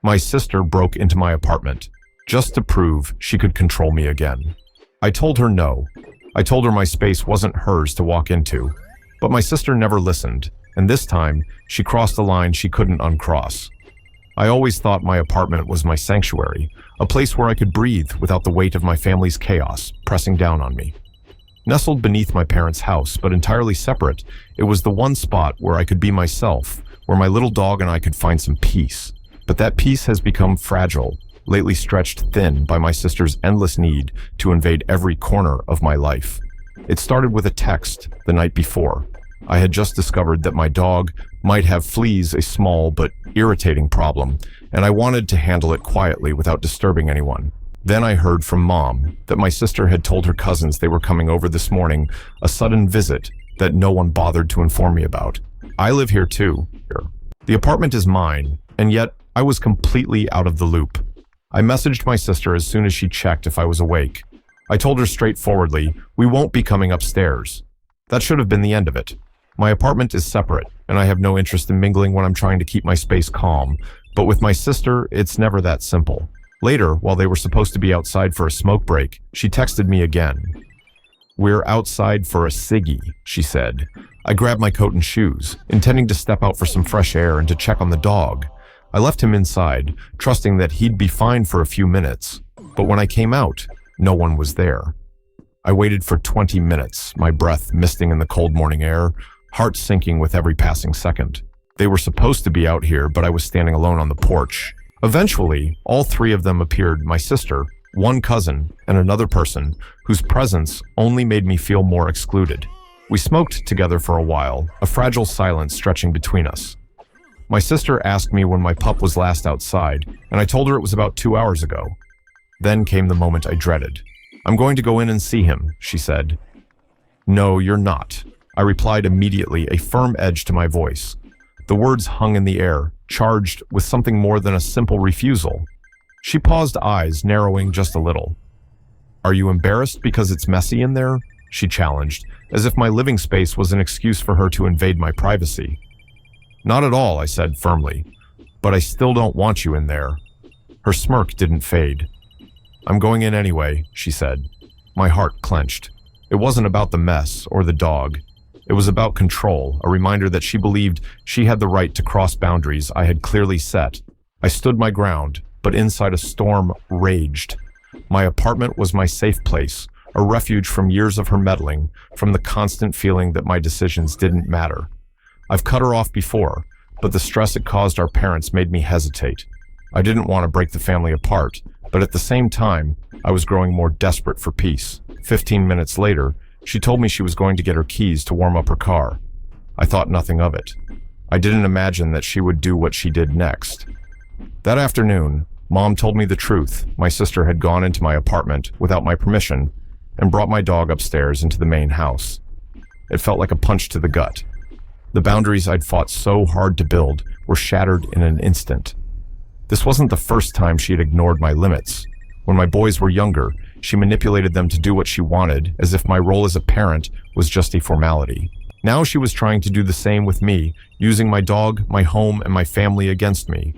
My sister broke into my apartment, just to prove she could control me again. I told her no. I told her my space wasn't hers to walk into. But my sister never listened, and this time, she crossed a line she couldn't uncross. I always thought my apartment was my sanctuary, a place where I could breathe without the weight of my family's chaos pressing down on me. Nestled beneath my parents' house, but entirely separate, it was the one spot where I could be myself, where my little dog and I could find some peace. But that peace has become fragile, lately stretched thin by my sister's endless need to invade every corner of my life. It started with a text the night before. I had just discovered that my dog might have fleas, a small but irritating problem, and I wanted to handle it quietly without disturbing anyone. Then I heard from Mom that my sister had told her cousins they were coming over this morning, a sudden visit that no one bothered to inform me about. I live here too. The apartment is mine, and yet I was completely out of the loop. I messaged my sister as soon as she checked if I was awake. I told her straightforwardly, we won't be coming upstairs. That should have been the end of it. My apartment is separate, and I have no interest in mingling when I'm trying to keep my space calm. But with my sister, it's never that simple. Later, while they were supposed to be outside for a smoke break, she texted me again. We're outside for a ciggy, she said. I grabbed my coat and shoes, intending to step out for some fresh air and to check on the dog. I left him inside, trusting that he'd be fine for a few minutes. But when I came out, no one was there. I waited for 20 minutes, my breath misting in the cold morning air, heart sinking with every passing second. They were supposed to be out here, but I was standing alone on the porch. Eventually, all three of them appeared, my sister, one cousin, and another person, whose presence only made me feel more excluded. We smoked together for a while, a fragile silence stretching between us. My sister asked me when my pup was last outside, and I told her it was about 2 hours ago. Then came the moment I dreaded. I'm going to go in and see him, she said. No, you're not. I replied immediately, a firm edge to my voice. The words hung in the air, charged with something more than a simple refusal. She paused, eyes narrowing just a little. Are you embarrassed because it's messy in there? She challenged, as if my living space was an excuse for her to invade my privacy. Not at all, I said firmly, but I still don't want you in there. Her smirk didn't fade. I'm going in anyway, she said. My heart clenched. It wasn't about the mess or the dog. It was about control, a reminder that she believed she had the right to cross boundaries I had clearly set. I stood my ground, but inside a storm raged. My apartment was my safe place, a refuge from years of her meddling, from the constant feeling that my decisions didn't matter. I've cut her off before, but the stress it caused our parents made me hesitate. I didn't want to break the family apart, but at the same time, I was growing more desperate for peace. 15 minutes later, she told me she was going to get her keys to warm up her car. I thought nothing of it. I didn't imagine that she would do what she did next. That afternoon, Mom told me the truth. My sister had gone into my apartment without my permission and brought my dog upstairs into the main house. It felt like a punch to the gut. The boundaries I'd fought so hard to build were shattered in an instant. This wasn't the first time she had ignored my limits. When my boys were younger, she manipulated them to do what she wanted, as if my role as a parent was just a formality. Now she was trying to do the same with me, using my dog, my home, and my family against me.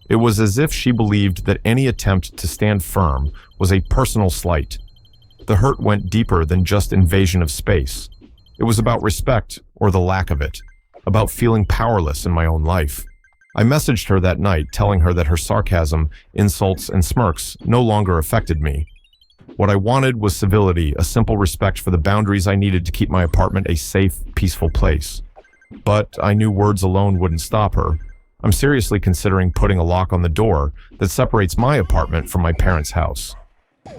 It was as if she believed that any attempt to stand firm was a personal slight. The hurt went deeper than just invasion of space. It was about respect, or the lack of it, about feeling powerless in my own life. I messaged her that night, telling her that her sarcasm, insults, and smirks no longer affected me. What I wanted was civility, a simple respect for the boundaries I needed to keep my apartment a safe, peaceful place. But I knew words alone wouldn't stop her. I'm seriously considering putting a lock on the door that separates my apartment from my parents' house.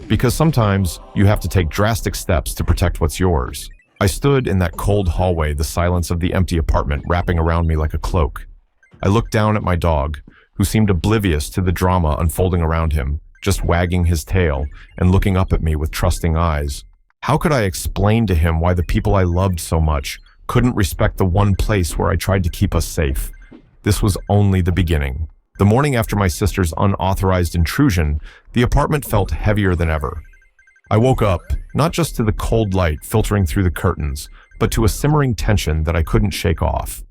Because sometimes you have to take drastic steps to protect what's yours. I stood in that cold hallway, the silence of the empty apartment wrapping around me like a cloak. I looked down at my dog, who seemed oblivious to the drama unfolding around him, just wagging his tail and looking up at me with trusting eyes. How could I explain to him why the people I loved so much couldn't respect the one place where I tried to keep us safe? This was only the beginning. The morning after my sister's unauthorized intrusion, the apartment felt heavier than ever. I woke up, not just to the cold light filtering through the curtains, but to a simmering tension that I couldn't shake off.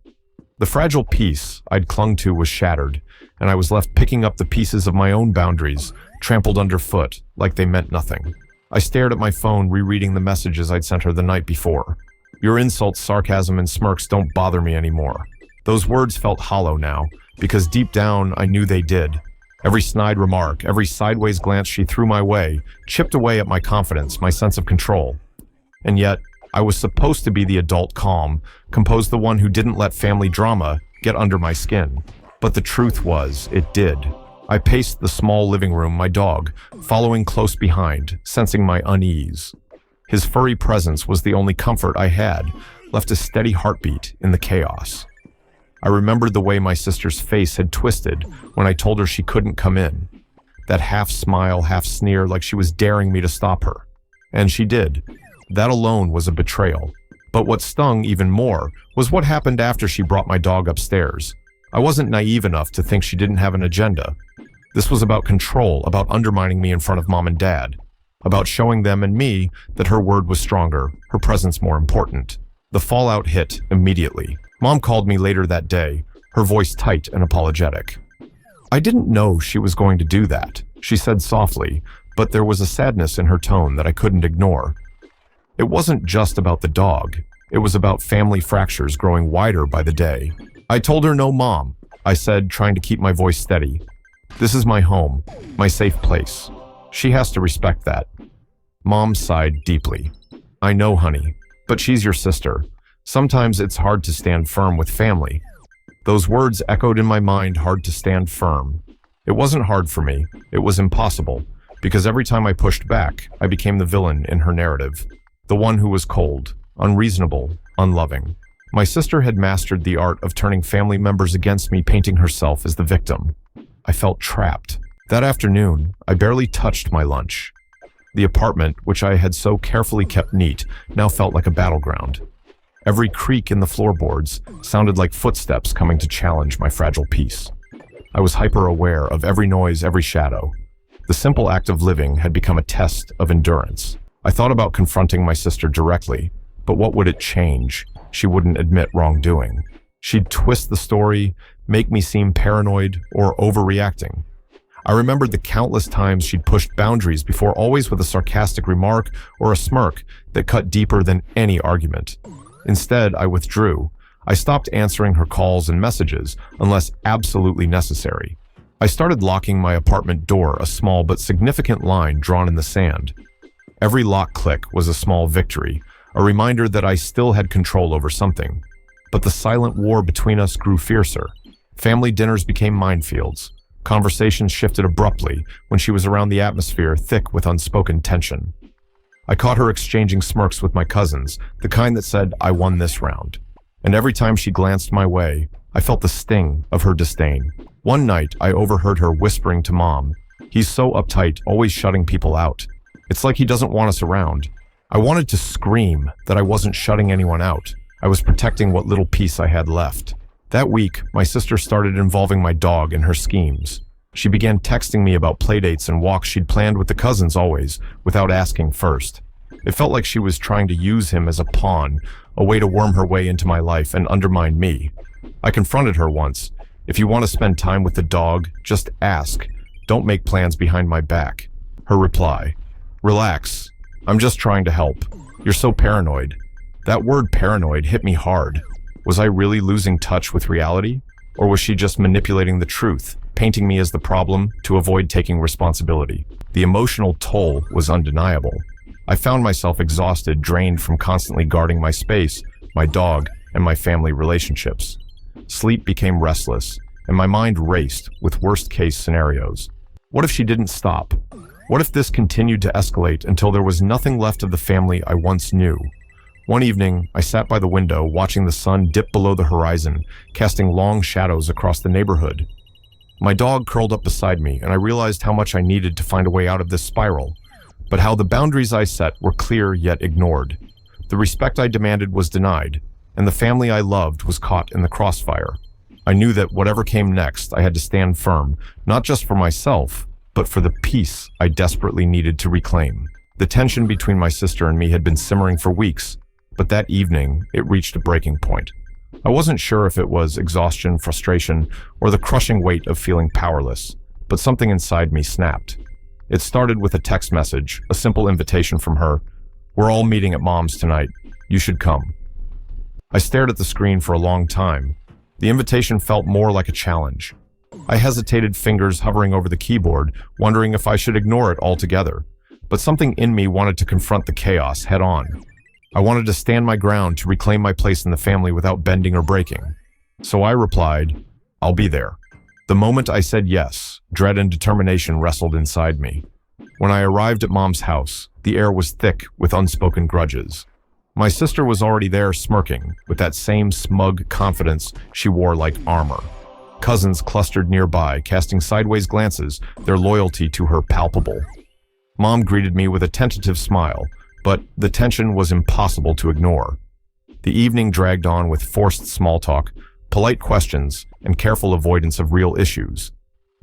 The fragile peace I'd clung to was shattered, and I was left picking up the pieces of my own boundaries, trampled underfoot, like they meant nothing. I stared at my phone, rereading the messages I'd sent her the night before. Your insults, sarcasm, and smirks don't bother me anymore. Those words felt hollow now, because deep down I knew they did. Every snide remark, every sideways glance she threw my way, chipped away at my confidence, my sense of control. And yet, I was supposed to be the adult calm, composed the one who didn't let family drama get under my skin. But the truth was, it did. I paced the small living room, my dog, following close behind, sensing my unease. His furry presence was the only comfort I had, left a steady heartbeat in the chaos. I remembered the way my sister's face had twisted when I told her she couldn't come in. That half smile, half sneer, like she was daring me to stop her. And she did. That alone was a betrayal. But what stung even more was what happened after she brought my dog upstairs. I wasn't naive enough to think she didn't have an agenda. This was about control, about undermining me in front of Mom and Dad, about showing them and me that her word was stronger, her presence more important. The fallout hit immediately. Mom called me later that day, her voice tight and apologetic. I didn't know she was going to do that, she said softly, but there was a sadness in her tone that I couldn't ignore. It wasn't just about the dog. It was about family fractures growing wider by the day. I told her no, Mom, I said, trying to keep my voice steady. This is my home, my safe place. She has to respect that. Mom sighed deeply. I know, honey, but she's your sister. Sometimes it's hard to stand firm with family. Those words echoed in my mind, hard to stand firm. It wasn't hard for me. It was impossible, because every time I pushed back, I became the villain in her narrative. The one who was cold, unreasonable, unloving. My sister had mastered the art of turning family members against me, painting herself as the victim. I felt trapped. That afternoon, I barely touched my lunch. The apartment, which I had so carefully kept neat, now felt like a battleground. Every creak in the floorboards sounded like footsteps coming to challenge my fragile peace. I was hyper-aware of every noise, every shadow. The simple act of living had become a test of endurance. I thought about confronting my sister directly, but what would it change? She wouldn't admit wrongdoing. She'd twist the story, make me seem paranoid or overreacting. I remembered the countless times she'd pushed boundaries before, always with a sarcastic remark or a smirk that cut deeper than any argument. Instead, I withdrew. I stopped answering her calls and messages unless absolutely necessary. I started locking my apartment door, a small but significant line drawn in the sand. Every lock click was a small victory, a reminder that I still had control over something. But the silent war between us grew fiercer. Family dinners became minefields. Conversations shifted abruptly when she was around, the atmosphere thick with unspoken tension. I caught her exchanging smirks with my cousins, the kind that said, I won this round. And every time she glanced my way, I felt the sting of her disdain. One night, I overheard her whispering to Mom, "He's so uptight, always shutting people out. It's like he doesn't want us around." I wanted to scream that I wasn't shutting anyone out. I was protecting what little peace I had left. That week, my sister started involving my dog in her schemes. She began texting me about playdates and walks she'd planned with the cousins, always, without asking first. It felt like she was trying to use him as a pawn, a way to worm her way into my life and undermine me. I confronted her once. If you want to spend time with the dog, just ask. Don't make plans behind my back. Her reply, relax. I'm just trying to help. You're so paranoid. That word paranoid hit me hard. Was I really losing touch with reality? Or was she just manipulating the truth, painting me as the problem to avoid taking responsibility? The emotional toll was undeniable. I found myself exhausted, drained from constantly guarding my space, my dog, and my family relationships. Sleep became restless, and my mind raced with worst-case scenarios. What if she didn't stop? What if this continued to escalate until there was nothing left of the family I once knew? One evening, I sat by the window, watching the sun dip below the horizon, casting long shadows across the neighborhood. My dog curled up beside me, and I realized how much I needed to find a way out of this spiral, but how the boundaries I set were clear yet ignored. The respect I demanded was denied, and the family I loved was caught in the crossfire. I knew that whatever came next, I had to stand firm, not just for myself, but for the peace I desperately needed to reclaim. The tension between my sister and me had been simmering for weeks, but that evening, it reached a breaking point. I wasn't sure if it was exhaustion, frustration, or the crushing weight of feeling powerless, but something inside me snapped. It started with a text message, a simple invitation from her. "We're all meeting at Mom's tonight. You should come." I stared at the screen for a long time. The invitation felt more like a challenge. I hesitated, fingers hovering over the keyboard, wondering if I should ignore it altogether. But something in me wanted to confront the chaos head on. I wanted to stand my ground, to reclaim my place in the family without bending or breaking. So I replied, "I'll be there." The moment I said yes, dread and determination wrestled inside me. When I arrived at Mom's house, the air was thick with unspoken grudges. My sister was already there, smirking, with that same smug confidence she wore like armor. Cousins clustered nearby, casting sideways glances, their loyalty to her palpable. Mom greeted me with a tentative smile, but the tension was impossible to ignore. The evening dragged on with forced small talk, polite questions, and careful avoidance of real issues.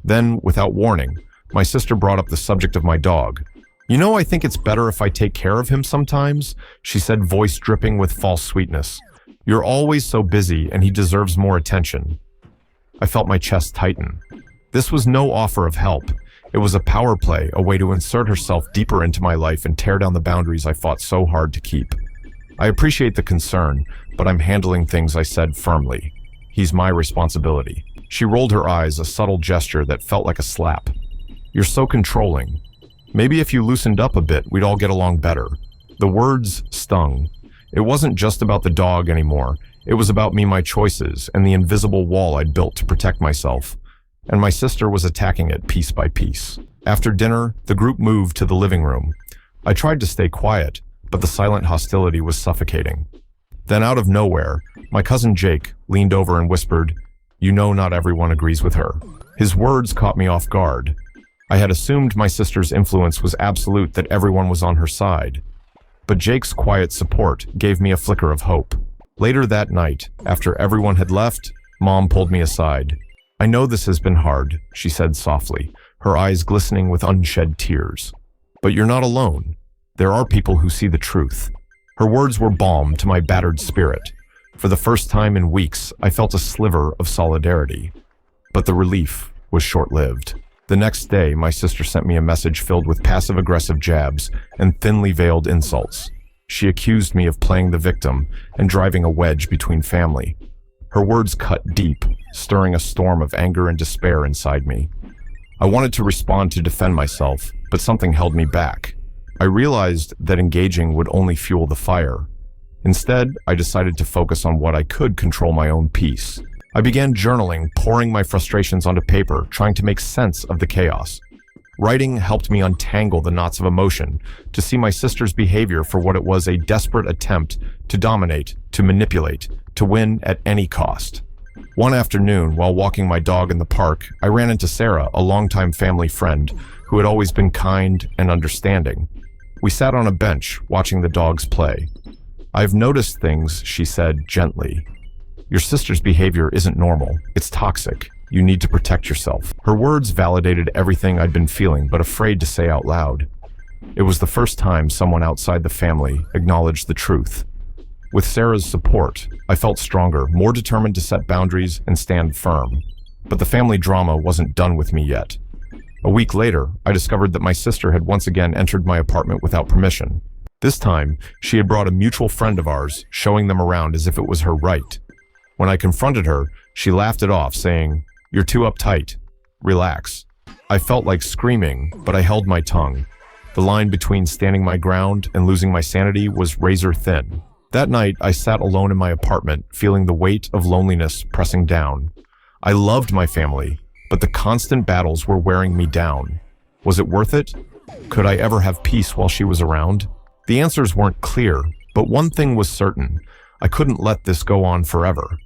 Then, without warning, my sister brought up the subject of my dog. "You know, I think it's better if I take care of him sometimes," she said, voice dripping with false sweetness. "You're always so busy, and he deserves more attention." I felt my chest tighten. This was no offer of help. It was a power play, a way to insert herself deeper into my life and tear down the boundaries I fought so hard to keep. "I appreciate the concern, but I'm handling things," I said firmly. "He's my responsibility." She rolled her eyes, a subtle gesture that felt like a slap. "You're so controlling. Maybe if you loosened up a bit, we'd all get along better." The words stung. It wasn't just about the dog anymore. It was about me, my choices, and the invisible wall I'd built to protect myself. And my sister was attacking it piece by piece. After dinner, the group moved to the living room. I tried to stay quiet, but the silent hostility was suffocating. Then out of nowhere, my cousin Jake leaned over and whispered, "You know not everyone agrees with her." His words caught me off guard. I had assumed my sister's influence was absolute, that everyone was on her side. But Jake's quiet support gave me a flicker of hope. Later that night, after everyone had left, Mom pulled me aside. "I know this has been hard," she said softly, her eyes glistening with unshed tears. "But you're not alone. There are people who see the truth." Her words were balm to my battered spirit. For the first time in weeks, I felt a sliver of solidarity. But the relief was short-lived. The next day, my sister sent me a message filled with passive-aggressive jabs and thinly veiled insults. She accused me of playing the victim and driving a wedge between family. Her words cut deep, stirring a storm of anger and despair inside me. I wanted to respond to defend myself, but something held me back. I realized that engaging would only fuel the fire. Instead, I decided to focus on what I could control: my own peace. I began journaling, pouring my frustrations onto paper, trying to make sense of the chaos. Writing helped me untangle the knots of emotion, to see my sister's behavior for what it was: a desperate attempt to dominate, to manipulate, to win at any cost. One afternoon, while walking my dog in the park, I ran into Sarah, a longtime family friend who had always been kind and understanding. We sat on a bench, watching the dogs play. "I've noticed things," she said gently. "Your sister's behavior isn't normal. It's toxic. You need to protect yourself." Her words validated everything I'd been feeling, but afraid to say out loud. It was the first time someone outside the family acknowledged the truth. With Sarah's support, I felt stronger, more determined to set boundaries and stand firm. But the family drama wasn't done with me yet. A week later, I discovered that my sister had once again entered my apartment without permission. This time, she had brought a mutual friend of ours, showing them around as if it was her right. When I confronted her, she laughed it off, saying, "You're too uptight. Relax." I felt like screaming, but I held my tongue. The line between standing my ground and losing my sanity was razor thin. That night, I sat alone in my apartment, feeling the weight of loneliness pressing down. I loved my family, but the constant battles were wearing me down. Was it worth it? Could I ever have peace while she was around? The answers weren't clear, but one thing was certain: I couldn't let this go on forever.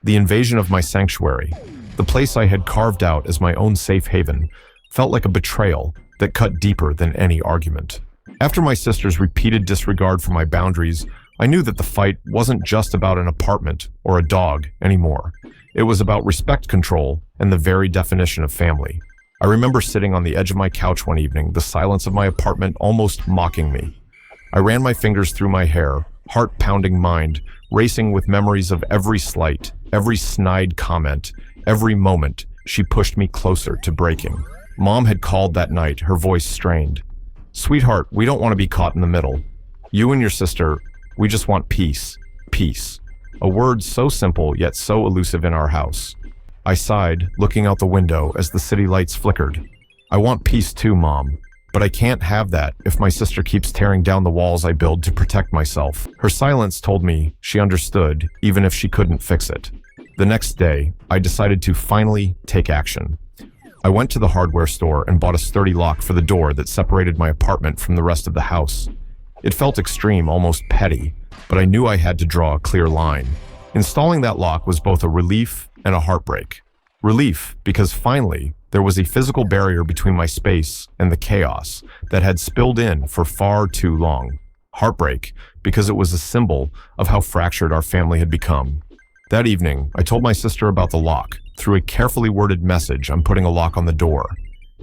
The invasion of my sanctuary, the place I had carved out as my own safe haven, felt like a betrayal that cut deeper than any argument. After my sister's repeated disregard for my boundaries, I knew that the fight wasn't just about an apartment or a dog anymore. It was about respect, control, and the very definition of family. I remember sitting on the edge of my couch one evening, the silence of my apartment almost mocking me. I ran my fingers through my hair, heart-pounding mind racing with memories of every slight, every snide comment, every moment she pushed me closer to breaking. Mom had called that night, her voice strained. "Sweetheart, we don't want to be caught in the middle. You and your sister, we just want peace. Peace." A word so simple yet so elusive in our house. I sighed, looking out the window as the city lights flickered. "I want peace too, Mom. But I can't have that if my sister keeps tearing down the walls I build to protect myself." Her silence told me she understood, even if she couldn't fix it. The next day, I decided to finally take action. I went to the hardware store and bought a sturdy lock for the door that separated my apartment from the rest of the house. It felt extreme, almost petty, but I knew I had to draw a clear line. Installing that lock was both a relief and a heartbreak. Relief, because finally, there was a physical barrier between my space and the chaos that had spilled in for far too long. Heartbreak, because it was a symbol of how fractured our family had become. That evening, I told my sister about the lock. Through a carefully worded message, I'm putting a lock on the door.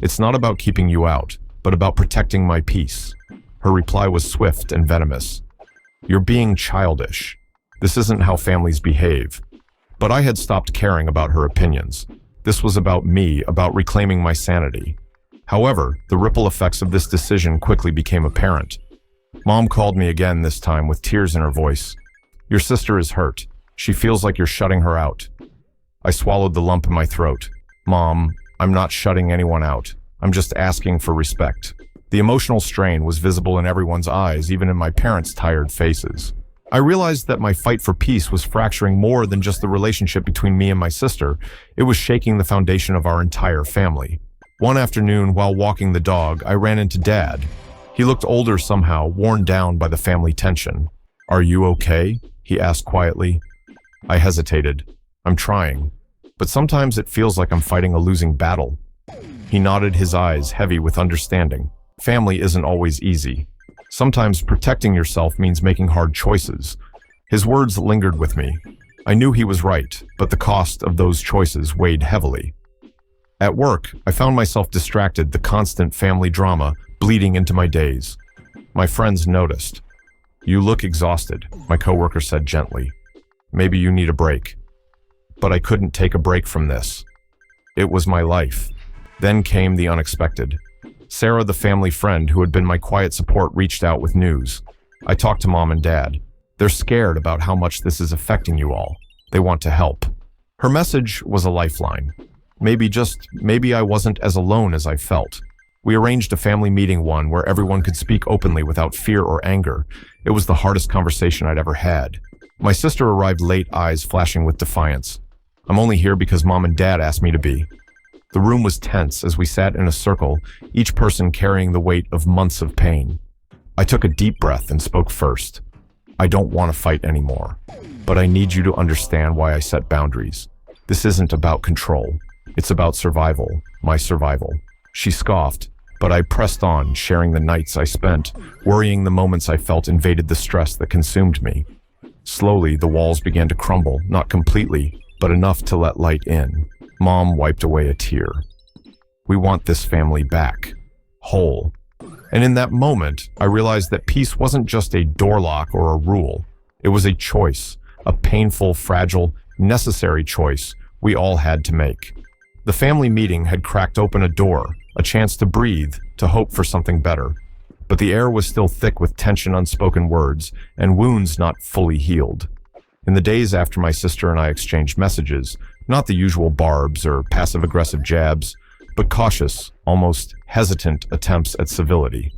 "It's not about keeping you out, but about protecting my peace." Her reply was swift and venomous. "You're being childish. This isn't how families behave." But I had stopped caring about her opinions. This was about me, about reclaiming my sanity. However, the ripple effects of this decision quickly became apparent. Mom called me again, this time with tears in her voice. "Your sister is hurt. She feels like you're shutting her out." I swallowed the lump in my throat. "Mom, I'm not shutting anyone out. I'm just asking for respect." The emotional strain was visible in everyone's eyes, even in my parents' tired faces. I realized that my fight for peace was fracturing more than just the relationship between me and my sister. It was shaking the foundation of our entire family. One afternoon, while walking the dog, I ran into Dad. He looked older somehow, worn down by the family tension. "Are you okay?" he asked quietly. I hesitated. "I'm trying, but sometimes it feels like I'm fighting a losing battle." He nodded, his eyes heavy with understanding. Family isn't always easy. Sometimes protecting yourself means making hard choices. His words lingered with me. I knew he was right, but the cost of those choices weighed heavily. At work, I found myself distracted, the constant family drama bleeding into my days. My friends noticed. "You look exhausted," my coworker said gently. "Maybe you need a break." But I couldn't take a break from this. It was my life. Then came the unexpected. Sarah, the family friend who had been my quiet support, reached out with news. I talked to Mom and Dad. "They're scared about how much this is affecting you all. They want to help." Her message was a lifeline. Maybe I wasn't as alone as I felt. We arranged a family meeting, one where everyone could speak openly without fear or anger. It was the hardest conversation I'd ever had. My sister arrived late, eyes flashing with defiance. "I'm only here because Mom and Dad asked me to be." The room was tense as we sat in a circle, each person carrying the weight of months of pain. I took a deep breath and spoke first. "I don't want to fight anymore, but I need you to understand why I set boundaries. This isn't about control. It's about survival, my survival." She scoffed, but I pressed on, sharing the nights I spent, worrying the moments I felt invaded the stress that consumed me. Slowly, the walls began to crumble, not completely, but enough to let light in. Mom wiped away a tear. "We want this family back, whole." And in that moment, I realized that peace wasn't just a door lock or a rule. It was a choice, a painful, fragile, necessary choice we all had to make. The family meeting had cracked open a door, a chance to breathe, to hope for something better. But the air was still thick with tension, unspoken words, and wounds not fully healed. In the days after my sister and I exchanged messages, not the usual barbs or passive-aggressive jabs, but cautious, almost hesitant attempts at civility.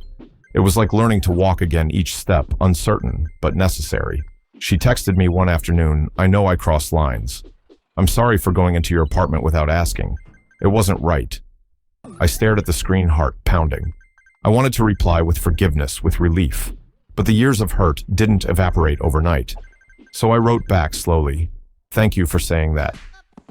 It was like learning to walk again, each step uncertain but necessary. She texted me one afternoon, "I know I crossed lines. I'm sorry for going into your apartment without asking. It wasn't right." I stared at the screen, heart pounding. I wanted to reply with forgiveness, with relief, but the years of hurt didn't evaporate overnight. So I wrote back slowly, "Thank you for saying that.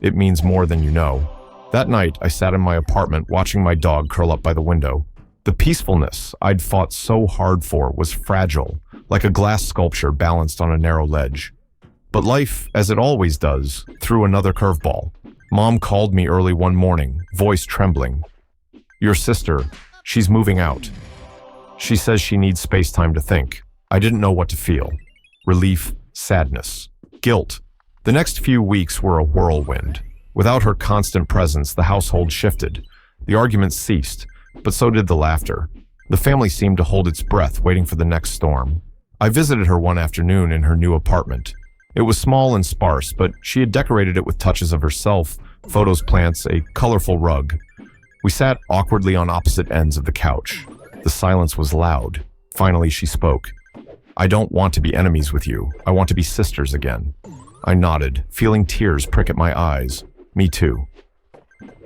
It means more than you know." That night, I sat in my apartment watching my dog curl up by the window. The peacefulness I'd fought so hard for was fragile, like a glass sculpture balanced on a narrow ledge. But life, as it always does, threw another curveball. Mom called me early one morning, voice trembling. "Your sister, she's moving out. She says she needs space time to think." I didn't know what to feel. Relief, sadness, guilt. The next few weeks were a whirlwind. Without her constant presence, the household shifted. The arguments ceased, but so did the laughter. The family seemed to hold its breath, waiting for the next storm. I visited her one afternoon in her new apartment. It was small and sparse, but she had decorated it with touches of herself, photos, plants, a colorful rug. We sat awkwardly on opposite ends of the couch. The silence was loud. Finally, she spoke. "I don't want to be enemies with you. I want to be sisters again." I nodded, feeling tears prick at my eyes. Me too.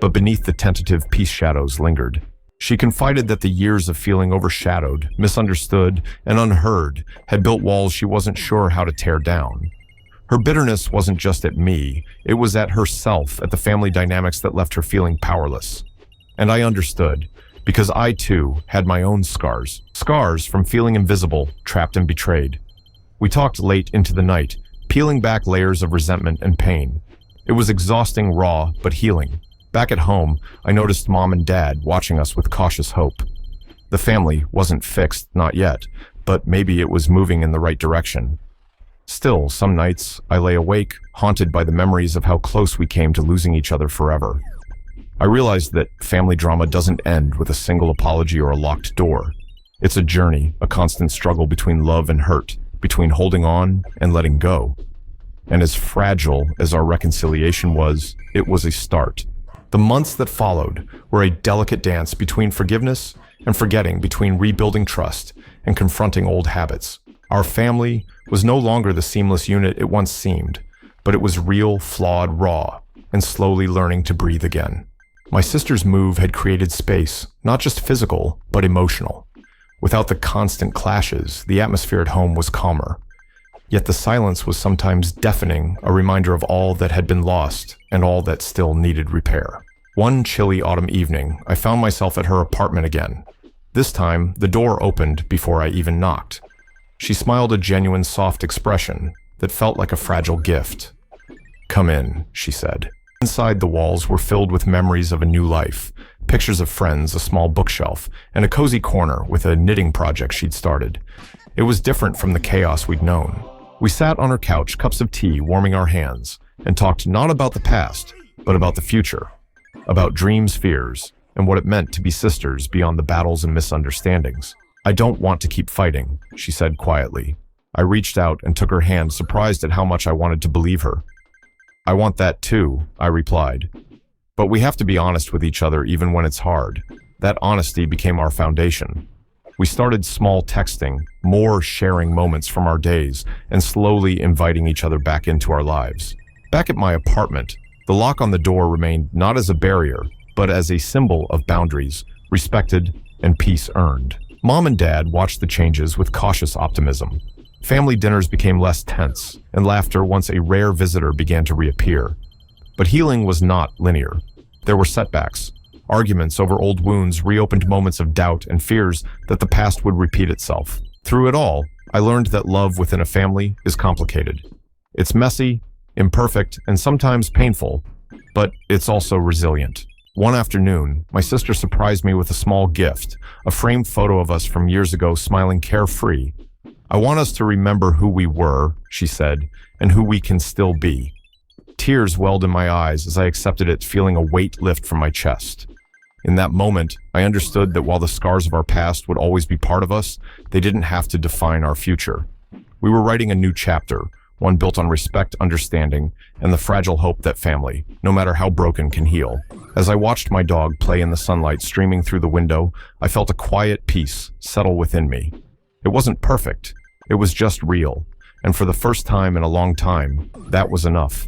But beneath the tentative peace shadows lingered. She confided that the years of feeling overshadowed, misunderstood, and unheard had built walls she wasn't sure how to tear down. Her bitterness wasn't just at me, it was at herself, at the family dynamics that left her feeling powerless. And I understood, because I too had my own scars. Scars from feeling invisible, trapped and betrayed. We talked late into the night, peeling back layers of resentment and pain. It was exhausting, raw, but healing. Back at home, I noticed Mom and Dad watching us with cautious hope. The family wasn't fixed, not yet, but maybe it was moving in the right direction. Still, some nights, I lay awake, haunted by the memories of how close we came to losing each other forever. I realized that family drama doesn't end with a single apology or a locked door. It's a journey, a constant struggle between love and hurt, between holding on and letting go. And as fragile as our reconciliation was, it was a start. The months that followed were a delicate dance between forgiveness and forgetting, between rebuilding trust and confronting old habits. Our family was no longer the seamless unit it once seemed, but it was real, flawed, raw, and slowly learning to breathe again. My sister's move had created space, not just physical, but emotional. Without the constant clashes, the atmosphere at home was calmer. Yet the silence was sometimes deafening, a reminder of all that had been lost and all that still needed repair. One chilly autumn evening, I found myself at her apartment again. This time, the door opened before I even knocked. She smiled a genuine, soft expression that felt like a fragile gift. "Come in," she said. Inside, the walls were filled with memories of a new life, pictures of friends, a small bookshelf, and a cozy corner with a knitting project she'd started. It was different from the chaos we'd known. We sat on her couch, cups of tea, warming our hands, and talked not about the past, but about the future, about dreams, fears, and what it meant to be sisters beyond the battles and misunderstandings. "I don't want to keep fighting," she said quietly. I reached out and took her hand, surprised at how much I wanted to believe her. "I want that too," I replied. "But we have to be honest with each other even when it's hard." That honesty became our foundation. We started small texting, more sharing moments from our days, and slowly inviting each other back into our lives. Back at my apartment, the lock on the door remained not as a barrier, but as a symbol of boundaries, respected and peace earned. Mom and Dad watched the changes with cautious optimism. Family dinners became less tense, and laughter, once a rare visitor, began to reappear. But healing was not linear. There were setbacks. Arguments over old wounds reopened moments of doubt and fears that the past would repeat itself. Through it all, I learned that love within a family is complicated. It's messy, imperfect, and sometimes painful, but it's also resilient. One afternoon, my sister surprised me with a small gift, a framed photo of us from years ago, smiling carefree. "I want us to remember who we were," she said, "and who we can still be." Tears welled in my eyes as I accepted it, feeling a weight lift from my chest. In that moment, I understood that while the scars of our past would always be part of us, they didn't have to define our future. We were writing a new chapter, one built on respect, understanding, and the fragile hope that family, no matter how broken, can heal. As I watched my dog play in the sunlight streaming through the window, I felt a quiet peace settle within me. It wasn't perfect, it was just real, and for the first time in a long time, that was enough.